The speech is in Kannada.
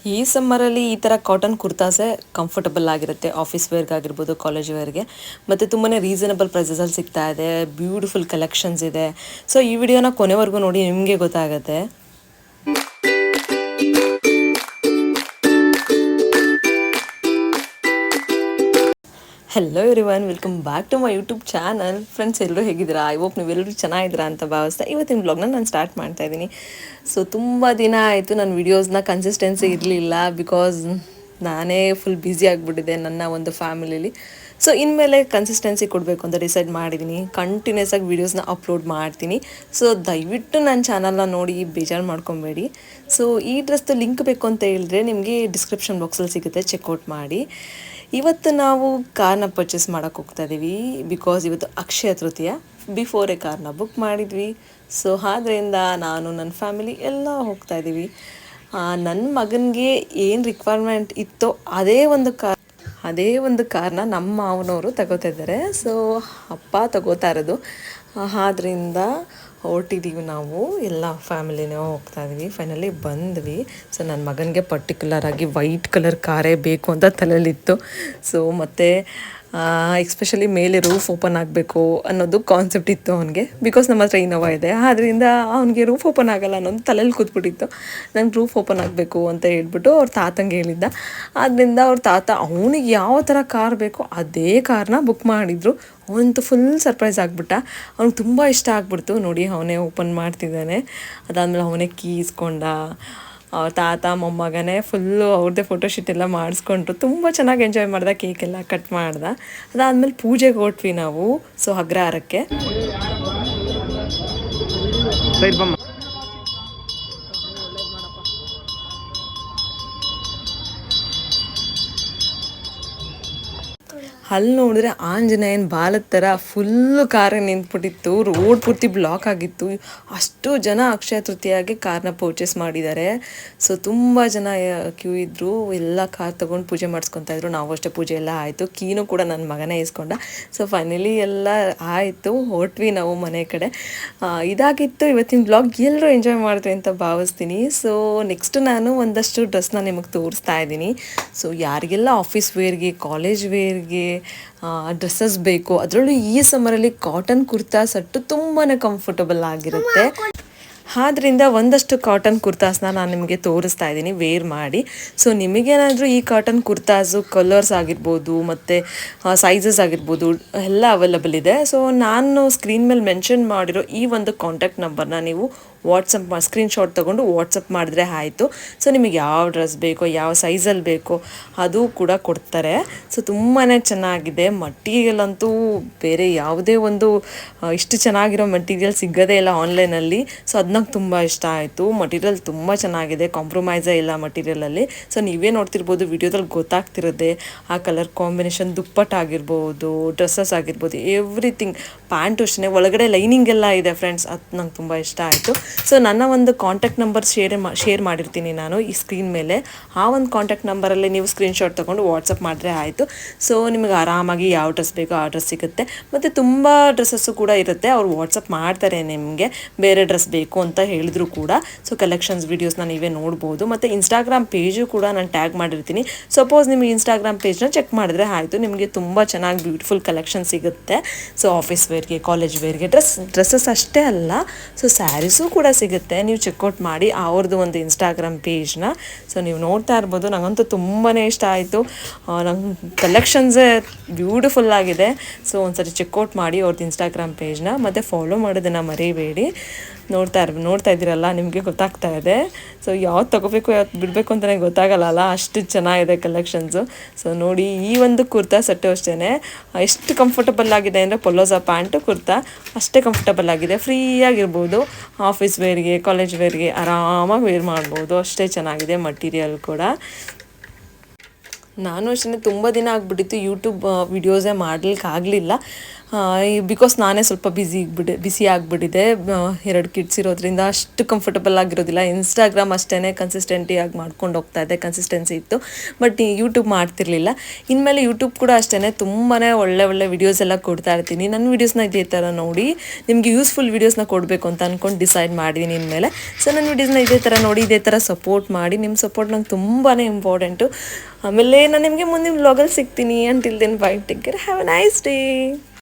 ಈ ಸಮ್ಮರಲ್ಲಿ ಈ ಥರ ಕಾಟನ್ ಕುರ್ತಾಸೇ ಕಂಫರ್ಟಬಲ್ ಆಗಿರುತ್ತೆ. ಆಫೀಸ್ ವೇರ್ಗಾಗಿರ್ಬೋದು, ಕಾಲೇಜ್ ವೇರ್ಗೆ, ಮತ್ತು ತುಂಬಾ ರೀಸನಬಲ್ ಪ್ರೈಸಸಲ್ಲಿ ಸಿಗ್ತಾ ಇದೆ. ಬ್ಯೂಟಿಫುಲ್ ಕಲೆಕ್ಷನ್ಸ್ ಇದೆ. ಸೊ ಈ ವಿಡಿಯೋನ ಕೊನೆವರೆಗೂ ನೋಡಿ, ನಿಮಗೆ ಗೊತ್ತಾಗುತ್ತೆ. Hello everyone, welcome back to my YouTube channel. Friends, ಎಲ್ಲರೂ ಹೇಗಿದ್ದೀರಾ? ಐ ಹೋಪ್ ನೀವೆಲ್ಲರೂ ಚೆನ್ನಾಗಿದ್ದೀರಾ ಅಂತ ಭಾವಿಸ್ತಾ ಇವತ್ತಿನ ಬ್ಲಾಗ್ನ ನಾನು ಸ್ಟಾರ್ಟ್ ಮಾಡ್ತಾ ಇದ್ದೀನಿ. ಸೊ ತುಂಬ ದಿನ ಆಯಿತು ನನ್ನ ವೀಡಿಯೋಸ್ನ ಕನ್ಸಿಸ್ಟೆನ್ಸಿ ಇರಲಿಲ್ಲ, ಬಿಕಾಸ್ ನಾನೇ ಫುಲ್ ಬ್ಯುಸಿ ಆಗಿಬಿಟ್ಟಿದ್ದೆ ನನ್ನ ಒಂದು ಫ್ಯಾಮಿಲಿಲಿ. ಸೊ ಇನ್ಮೇಲೆ ಕನ್ಸಿಸ್ಟೆನ್ಸಿ ಕೊಡಬೇಕು ಅಂತ ಡಿಸೈಡ್ ಮಾಡಿದ್ದೀನಿ. ಕಂಟಿನ್ಯೂಸ್ ಆಗಿ ವೀಡಿಯೋಸ್ನ ಅಪ್ಲೋಡ್ ಮಾಡ್ತೀನಿ. ಸೊ ದಯವಿಟ್ಟು ನನ್ನ ಚಾನಲ್ನ ನೋಡಿ ಬೇಜಾರು ಮಾಡ್ಕೊಬೇಡಿ. ಸೊ ಈ ಡ್ರೆಸ್ದು ಲಿಂಕ್ ಬೇಕು ಅಂತ ಹೇಳಿದ್ರೆ ನಿಮಗೆ ಡಿಸ್ಕ್ರಿಪ್ಷನ್ ಬಾಕ್ಸಲ್ಲಿ ಸಿಗುತ್ತೆ, ಚೆಕ್ಔಟ್ ಮಾಡಿ. ಇವತ್ತು ನಾವು ಕಾರ್ನ ಪರ್ಚೇಸ್ ಮಾಡೋಕ್ಕೆ ಹೋಗ್ತಾ ಇದ್ದೀವಿ, ಬಿಕಾಸ್ ಇವತ್ತು ಅಕ್ಷಯ ತೃತೀಯ. ಬಿಫೋರೇ ಕಾರ್ನ ಬುಕ್ ಮಾಡಿದ್ವಿ. ಸೊ ಆದ್ದರಿಂದ ನಾನು ನನ್ನ ಫ್ಯಾಮಿಲಿ ಎಲ್ಲ ಹೋಗ್ತಾ ಇದ್ದೀವಿ. ನನ್ನ ಮಗನಿಗೆ ಏನು ರಿಕ್ವೈರ್ಮೆಂಟ್ ಇತ್ತೋ ಅದೇ ಒಂದು ಕಾರ್ನ ನಮ್ಮ ಮಾವನವರು ತಗೋತಾ ಇದ್ದಾರೆ. ಸೊ ಅಪ್ಪ ತಗೋತಾ ಇರೋದು. ಆದ್ದರಿಂದ ಹೊರಟಿದ್ದೀವಿ ನಾವು ಎಲ್ಲ ಫ್ಯಾಮಿಲಿನೇ ಹೋಗ್ತಾ ಇದ್ವಿ. ಫೈನಲಿ ಬಂದ್ವಿ. ಸೊ ನನ್ನ ಮಗನಿಗೆ ಪರ್ಟಿಕ್ಯುಲರ್ ಆಗಿ ವೈಟ್ ಕಲರ್ ಕಾರೇ ಬೇಕು ಅಂತ ತಲೆಯಲ್ಲಿತ್ತು. ಸೊ ಮತ್ತು ಎಕ್ಸ್ಪೆಷಲಿ ಮೇಲೆ ರೂಫ್ ಓಪನ್ ಆಗಬೇಕು ಅನ್ನೋದು ಕಾನ್ಸೆಪ್ಟ್ ಇತ್ತು ಅವನಿಗೆ, ಬಿಕಾಸ್ ನಮ್ಮ ಹತ್ರ ಇನೋವಾ ಇದೆ. ಆದ್ದರಿಂದ ಅವನಿಗೆ ರೂಫ್ ಓಪನ್ ಆಗೋಲ್ಲ ಅನ್ನೋದು ತಲೆಯಲ್ಲಿ ಕೂತ್ಬಿಟ್ಟಿತ್ತು. ನಂಗೆ ರೂಫ್ ಓಪನ್ ಆಗಬೇಕು ಅಂತ ಹೇಳ್ಬಿಟ್ಟು ಅವ್ರ ತಾತಂಗೆ ಹೇಳಿದ್ದ. ಆದ್ದರಿಂದ ಅವ್ರ ತಾತ ಅವನಿಗೆ ಯಾವ ಥರ ಕಾರ್ ಬೇಕೋ ಅದೇ ಕಾರ್ನ ಬುಕ್ ಮಾಡಿದರು. ಅವನಂತೂ ಫುಲ್ ಸರ್ಪ್ರೈಸ್ ಆಗಿಬಿಟ್ಟ. ಅವ್ನಿಗೆ ತುಂಬ ಇಷ್ಟ ಆಗ್ಬಿಡ್ತು. ನೋಡಿ, ಅವನೇ ಓಪನ್ ಮಾಡ್ತಿದ್ದಾನೆ. ಅದಾದಮೇಲೆ ಅವನೇ ಕೀ ಇಸ್ಕೊಂಡ. ತಾತ ಮೊಮ್ಮಗನೇ ಫುಲ್ಲು ಅವ್ರದ್ದೇ ಫೋಟೋಶೂಟ್ ಎಲ್ಲ ಮಾಡಿಸ್ಕೊಂಡ್ರು. ತುಂಬ ಚೆನ್ನಾಗಿ ಎಂಜಾಯ್ ಮಾಡ್ದೆ. ಕೇಕೆಲ್ಲ ಕಟ್ ಮಾಡ್ದೆ. ಅದಾದಮೇಲೆ ಪೂಜೆಗೆ ಹೊರಟ್ವಿ ನಾವು. ಸೊ ಅಗ್ರಹಾರಕ್ಕೆ ಅಲ್ಲಿ ನೋಡಿದ್ರೆ ಆಂಜನೇಯನ ಬಾಲದ ಥರ ಫುಲ್ಲು ಕಾರೇ ನಿಂತ್ಬಿಟ್ಟಿತ್ತು. ರೋಡ್ ಪೂರ್ತಿ ಬ್ಲಾಕ್ ಆಗಿತ್ತು. ಅಷ್ಟು ಜನ ಅಕ್ಷಯ ತೃತೀಯಾಗಿ ಕಾರ್ನ ಪರ್ಚೇಸ್ ಮಾಡಿದ್ದಾರೆ. ಸೊ ತುಂಬ ಜನ ಕ್ಯೂ ಇದ್ದರು. ಎಲ್ಲ ಕಾರ್ ತೊಗೊಂಡು ಪೂಜೆ ಮಾಡಿಸ್ಕೊತಾ ಇದ್ರು. ನಾವು ಅಷ್ಟೇ ಪೂಜೆ ಎಲ್ಲ ಆಯಿತು. ಕೀನು ಕೂಡ ನನ್ನ ಮಗನೇ ಇಸ್ಕೊಂಡ. ಸೊ ಫೈನಲಿ ಎಲ್ಲ ಆಯಿತು. ಹೊರಟ್ವಿ ನಾವು ಮನೆ ಕಡೆ. ಇದಾಗಿತ್ತು ಇವತ್ತಿನ ಬ್ಲಾಗ್. ಎಲ್ಲರೂ ಎಂಜಾಯ್ ಮಾಡಿದ್ವಿ ಅಂತ ಭಾವಿಸ್ತೀನಿ. ಸೊ ನೆಕ್ಸ್ಟ್ ನಾನು ಒಂದಷ್ಟು ಡ್ರೆಸ್ನ ನಿಮಗೆ ತೋರಿಸ್ತಾ ಇದ್ದೀನಿ. ಸೊ ಯಾರಿಗೆಲ್ಲ ಆಫೀಸ್ ವೇರ್ಗೆ, ಕಾಲೇಜ್ ವೇರ್ಗೆ ಡ್ರೆಸ್ಸಸ್ ಬೇಕು, ಅದರಲ್ಲೂ ಈ ಸಮ್ಮರಲ್ಲಿ ಕಾಟನ್ ಕುರ್ತಾ ಸೆಟ್ಟು ತುಂಬಾ ಕಂಫರ್ಟಬಲ್ ಆಗಿರುತ್ತೆ. ಆದ್ದರಿಂದ ಒಂದಷ್ಟು ಕಾಟನ್ ಕುರ್ತಾಸ್ನ ನಾನು ನಿಮಗೆ ತೋರಿಸ್ತಾ ಇದ್ದೀನಿ ವೇರ್ ಮಾಡಿ. ಸೊ ನಿಮಗೇನಾದರೂ ಈ ಕಾಟನ್ ಕುರ್ತಾಸು ಕಲರ್ಸ್ ಆಗಿರ್ಬೋದು ಮತ್ತು ಸೈಜಸ್ ಆಗಿರ್ಬೋದು ಎಲ್ಲ ಅವೈಲಬಲ್ ಇದೆ. ಸೊ ನಾನು ಸ್ಕ್ರೀನ್ ಮೇಲೆ ಮೆನ್ಷನ್ ಮಾಡಿರೋ ಈ ಒಂದು ಕಾಂಟ್ಯಾಕ್ಟ್ ನಂಬರ್ನ ನೀವು ವಾಟ್ಸಪ್ ಸ್ಕ್ರೀನ್ಶಾಟ್ ತೊಗೊಂಡು ವಾಟ್ಸಪ್ ಮಾಡಿದ್ರೆ ಆಯಿತು. ಸೊ ನಿಮಗೆ ಯಾವ ಡ್ರೆಸ್ ಬೇಕೋ, ಯಾವ ಸೈಜಲ್ಲಿ ಬೇಕೋ ಅದು ಕೂಡ ಕೊಡ್ತಾರೆ. ಸೊ ತುಂಬಾ ಚೆನ್ನಾಗಿದೆ. ಮಟೀರಿಯಲ್ ಅಂತೂ ಬೇರೆ ಯಾವುದೇ ಒಂದು ಇಷ್ಟು ಚೆನ್ನಾಗಿರೋ ಮೆಟೀರಿಯಲ್ ಸಿಗೋದೇ ಇಲ್ಲ ಆನ್ಲೈನಲ್ಲಿ. ಸೊ ಅದು ನಂಗೆ ತುಂಬ ಇಷ್ಟ ಆಯಿತು. ಮಟೀರಿಯಲ್ ತುಂಬ ಚೆನ್ನಾಗಿದೆ, ಕಾಂಪ್ರಮೈಸೇ ಇಲ್ಲ ಮಟೀರಿಯಲಲ್ಲಿ. ಸೊ ನೀವೇ ನೋಡ್ತಿರ್ಬೋದು, ವಿಡಿಯೋದಲ್ಲಿ ಗೊತ್ತಾಗ್ತಿರುತ್ತೆ ಆ ಕಲರ್ ಕಾಂಬಿನೇಷನ್. ದುಪ್ಪಟ್ಟಾಗಿರ್ಬೋದು, ಡ್ರೆಸ್ಸಸ್ ಆಗಿರ್ಬೋದು, ಎವ್ರಿಥಿಂಗ್. ಪ್ಯಾಂಟು ಅಷ್ಟೇ, ಒಳಗಡೆ ಲೈನಿಂಗ್ ಎಲ್ಲ ಇದೆ ಫ್ರೆಂಡ್ಸ್. ಅದು ನಂಗೆ ತುಂಬ ಇಷ್ಟ ಆಯಿತು. ಸೊ ನನ್ನ ಒಂದು ಕಾಂಟ್ಯಾಕ್ಟ್ ನಂಬರ್ ಶೇರ್ ಮಾಡಿರ್ತೀನಿ ನಾನು ಈ ಸ್ಕ್ರೀನ್ ಮೇಲೆ. ಆ ಒಂದು ಕಾಂಟ್ಯಾಕ್ಟ್ ನಂಬರಲ್ಲಿ ನೀವು ಸ್ಕ್ರೀನ್ಶಾಟ್ ತೊಗೊಂಡು ವಾಟ್ಸಪ್ ಮಾಡಿದ್ರೆ ಆಯಿತು. ಸೊ ನಿಮಗೆ ಆರಾಮಾಗಿ ಯಾವ ಡ್ರೆಸ್ ಬೇಕೋ ಆ ಡ್ರೆಸ್ ಸಿಗುತ್ತೆ. ಮತ್ತು ತುಂಬ ಡ್ರೆಸ್ಸಸ್ಸು ಕೂಡ ಇರುತ್ತೆ. ಅವ್ರು ವಾಟ್ಸಪ್ ಮಾಡ್ತಾರೆ ನಿಮಗೆ ಬೇರೆ ಡ್ರೆಸ್ ಬೇಕು ಅಂತ ಹೇಳಿದ್ರು ಕೂಡ. ಸೊ ಕಲೆಕ್ಷನ್ಸ್ ವೀಡಿಯೋಸ್ನ ನೀವೇ ನೋಡ್ಬೋದು. ಮತ್ತು ಇನ್ಸ್ಟಾಗ್ರಾಮ್ ಪೇಜು ಕೂಡ ನಾನು ಟ್ಯಾಗ್ ಮಾಡಿರ್ತೀನಿ. ಸಪೋಸ್ ನಿಮಗೆ ಇನ್ಸ್ಟಾಗ್ರಾಮ್ ಪೇಜ್ನ ಚೆಕ್ ಮಾಡಿದ್ರೆ ಆಯಿತು. ನಿಮಗೆ ತುಂಬ ಚೆನ್ನಾಗಿ ಬ್ಯೂಟಿಫುಲ್ ಕಲೆಕ್ಷನ್ ಸಿಗುತ್ತೆ. ಸೊ ಆಫೀಸ್ ವೇರ್ಗೆ, ಕಾಲೇಜ್ ವೇರ್ಗೆ ಡ್ರೆಸ್ಸಸ್ ಅಷ್ಟೇ ಅಲ್ಲ, ಸೊ ಸ್ಯಾರೀಸು ಕೂಡ ಸಿಗುತ್ತೆ. ನೀವು ಚೆಕ್ಔಟ್ ಮಾಡಿ ಅವ್ರದ್ದು ಒಂದು ಇನ್ಸ್ಟಾಗ್ರಾಮ್ ಪೇಜ್ನ. ಸೊ ನೀವು ನೋಡ್ತಾ ಇರ್ಬೋದು. ನನಗಂತೂ ತುಂಬಾ ಇಷ್ಟ ಆಯಿತು. ನಂಗೆ ಕಲೆಕ್ಷನ್ಸೇ ಬ್ಯೂಟಿಫುಲ್ ಆಗಿದೆ. ಸೊ ಒಂದ್ಸರಿ ಚೆಕ್ಔಟ್ ಮಾಡಿ ಅವ್ರದ್ದು ಇನ್ಸ್ಟಾಗ್ರಾಮ್ ಪೇಜ್ನ. ಮತ್ತು ಫಾಲೋ ಮಾಡೋದನ್ನು ಮರಿಬೇಡಿ. ನೋಡ್ತಾ ಇದ್ದೀರಲ್ಲ, ನಿಮಗೆ ಗೊತ್ತಾಗ್ತಾ ಇದೆ. ಸೊ ಯಾವ್ದು ತೊಗೋಬೇಕು, ಯಾವ್ದು ಬಿಡಬೇಕು ಅಂತಲೇ ಗೊತ್ತಾಗಲ್ಲ, ಅಷ್ಟು ಚೆನ್ನಾಗಿದೆ ಕಲೆಕ್ಷನ್ಸು. ಸೊ ನೋಡಿ, ಈ ಒಂದು ಕುರ್ತಾ ಸೆಟ್ಟು ಅಷ್ಟೇ ಎಷ್ಟು ಕಂಫರ್ಟಬಲ್ ಆಗಿದೆ ಅಂದರೆ ಪೊಲೋಸಾ ಪ್ಯಾಂಟು ಕುರ್ತಾ ಅಷ್ಟೇ ಕಂಫರ್ಟಬಲ್ ಆಗಿದೆ. ಫ್ರೀಯಾಗಿರ್ಬೋದು. ಆಫೀಸ್ ವೇರ್ಗೆ, ಕಾಲೇಜ್ ವೇರ್ಗೆ ಆರಾಮಾಗಿ ವೇರ್ ಮಾಡ್ಬೋದು. ಅಷ್ಟೇ ಚೆನ್ನಾಗಿದೆ ಮಟೀರಿಯಲ್ ಕೂಡ. ನಾನು ಅಷ್ಟೇ ತುಂಬ ದಿನ ಆಗಿಬಿಟ್ಟಿತ್ತು ಯೂಟ್ಯೂಬ್ ವೀಡಿಯೋಸೇ ಮಾಡಲಿಕ್ಕೆ ಆಗಲಿಲ್ಲ. ಬಿಕಾಸ್ ನಾನೇ ಸ್ವಲ್ಪ ಬಿಸಿ ಆಗಿಬಿಟ್ಟಿದೆ 2 ಕಿಡ್ಸ್ ಇರೋದ್ರಿಂದ ಅಷ್ಟು ಕಂಫರ್ಟಬಲ್ ಆಗಿರೋದಿಲ್ಲ. ಇನ್ಸ್ಟಾಗ್ರಾಮ್ ಅಷ್ಟೇ ಕನ್ಸಿಸ್ಟೆಂಟಿಯಾಗಿ ಮಾಡ್ಕೊಂಡು ಹೋಗ್ತಾ ಇದ್ದೆ, ಕನ್ಸಿಸ್ಟೆನ್ಸಿ ಇತ್ತು. ಬಟ್ ಯೂಟ್ಯೂಬ್ ಮಾಡ್ತಿರ್ಲಿಲ್ಲ. ಇನ್ಮೇಲೆ ಯೂಟ್ಯೂಬ್ ಕೂಡ ಅಷ್ಟೇ ತುಂಬಾ ಒಳ್ಳೆ ವಿಡಿಯೋಸ್ ಎಲ್ಲ ಕೊಡ್ತಾ ಇರ್ತೀನಿ. ನನ್ನ ವೀಡಿಯೋಸ್ನ ಇದೇ ಥರ ನೋಡಿ ನಿಮಗೆ ಯೂಸ್ಫುಲ್ ವೀಡಿಯೋಸ್ನ ಕೊಡಬೇಕು ಅಂತ ಅಂದ್ಕೊಂಡು ಡಿಸೈಡ್ ಮಾಡಿದ್ದೀನಿ ಇನ್ಮೇಲೆ. ಸೊ ನನ್ನ ವೀಡಿಯೋಸ್ನ ಇದೇ ಥರ ನೋಡಿ, ಇದೇ ಥರ ಸಪೋರ್ಟ್ ಮಾಡಿ. ನಿಮ್ಮ ಸಪೋರ್ಟ್ ನಂಗೆ ತುಂಬಾ ಇಂಪಾರ್ಟೆಂಟು. ಆಮೇಲೆ ನಾನು ನಿಮಗೆ ಮುಂದಿನ ವ್ಲಾಗಲ್ಲಿ ಸಿಗ್ತೀನಿ. Until then bye, take care, have a nice day.